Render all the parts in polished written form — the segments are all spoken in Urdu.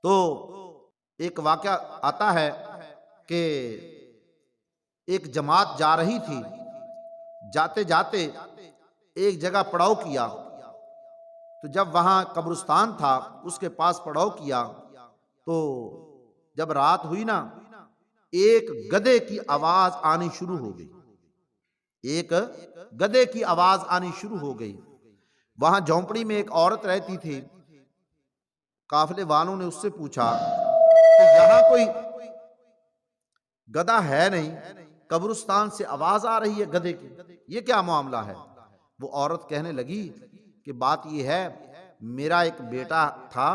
تو ایک واقعہ آتا ہے کہ ایک جماعت جا رہی تھی، جاتے جاتے ایک جگہ پڑاؤ کیا، تو جب وہاں قبرستان تھا اس کے پاس پڑاؤ کیا، تو جب رات ہوئی نا، ایک گدھے کی آواز آنی شروع ہو گئی، ایک گدھے کی آواز آنی شروع ہو گئی۔ وہاں جھونپڑی میں ایک عورت رہتی تھی، قافلے والوں نے اس سے پوچھا کہ یہاں کوئی گدھا ہے نہیں، قبرستان سے آواز آ رہی ہے گدھے کی، یہ کیا معاملہ ہے؟ وہ عورت کہنے لگی کہ بات یہ ہے، میرا ایک بیٹا تھا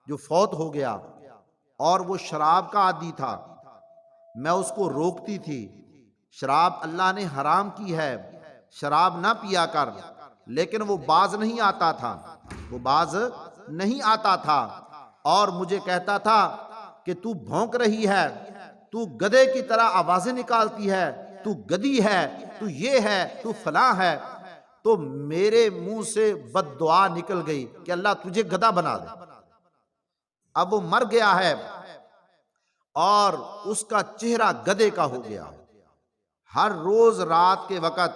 جو فوت ہو گیا، اور وہ شراب کا عادی تھا، میں اس کو روکتی تھی، شراب اللہ نے حرام کی ہے، شراب نہ پیا کر، لیکن وہ باز نہیں آتا تھا، وہ باز نہیں آتا تھا، اور مجھے کہتا تھا کہ تو بھونک رہی ہے، تو گدھے کی طرح آوازیں نکالتی ہے، تو گدھی ہے، تو یہ ہے، تو فلاں ہے۔ تو میرے منہ سے بد دعا نکل گئی کہ اللہ تجھے گدھا بنا دے۔ اب وہ مر گیا ہے اور اس کا چہرہ گدھے کا ہو گیا، ہر روز رات کے وقت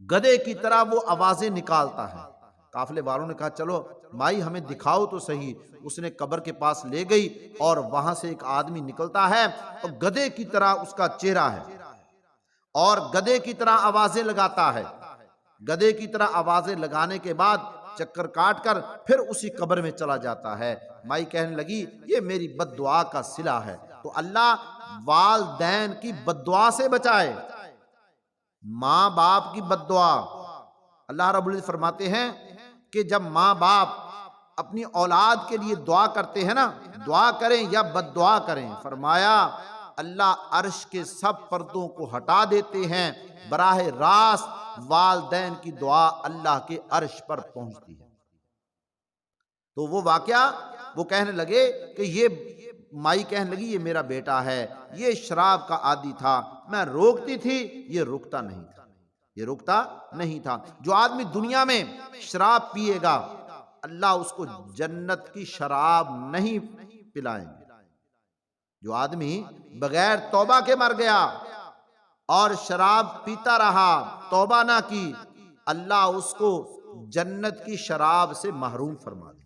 گدھے کی طرح وہ آوازیں نکالتا ہے۔ قافلے والوں نے کہا چلو مائی ہمیں دکھاؤ تو صحیح۔ اس نے قبر کے پاس لے گئی اور وہاں سے ایک آدمی نکلتا ہے اور گدھے کی طرح اس کا چہرہ ہے اور گدھے کی طرح آوازیں لگاتا ہے۔ گدھے کی طرح آوازیں لگانے کے بعد چکر کاٹ کر پھر اسی قبر میں چلا جاتا ہے۔ مائی کہنے لگی یہ میری بد دعا کا صلہ ہے۔ تو اللہ والدین کی بد دعا سے بچائے، ماں باپ کی بد دعا۔ اللہ رب العزت فرماتے ہیں کہ جب ماں باپ اپنی اولاد کے لیے دعا کرتے ہیں نا، دعا کریں یا بد دعا کریں، فرمایا اللہ عرش کے سب پردوں کو ہٹا دیتے ہیں، براہ راست والدین کی دعا اللہ کے عرش پر پہنچتی ہے۔ تو وہ واقعہ وہ کہنے لگے کہ یہ مائی کہنے لگی یہ میرا بیٹا ہے، یہ شراب کا عادی تھا، میں روکتی تھی، یہ رکتا نہیں تھا، یہ رکتا نہیں تھا۔ جو آدمی دنیا میں شراب پیے گا اللہ اس کو جنت کی شراب نہیں پلائیں گے۔ جو آدمی بغیر توبہ کے مر گیا اور شراب پیتا رہا، توبہ نہ کی، اللہ اس کو جنت کی شراب سے محروم فرما دے۔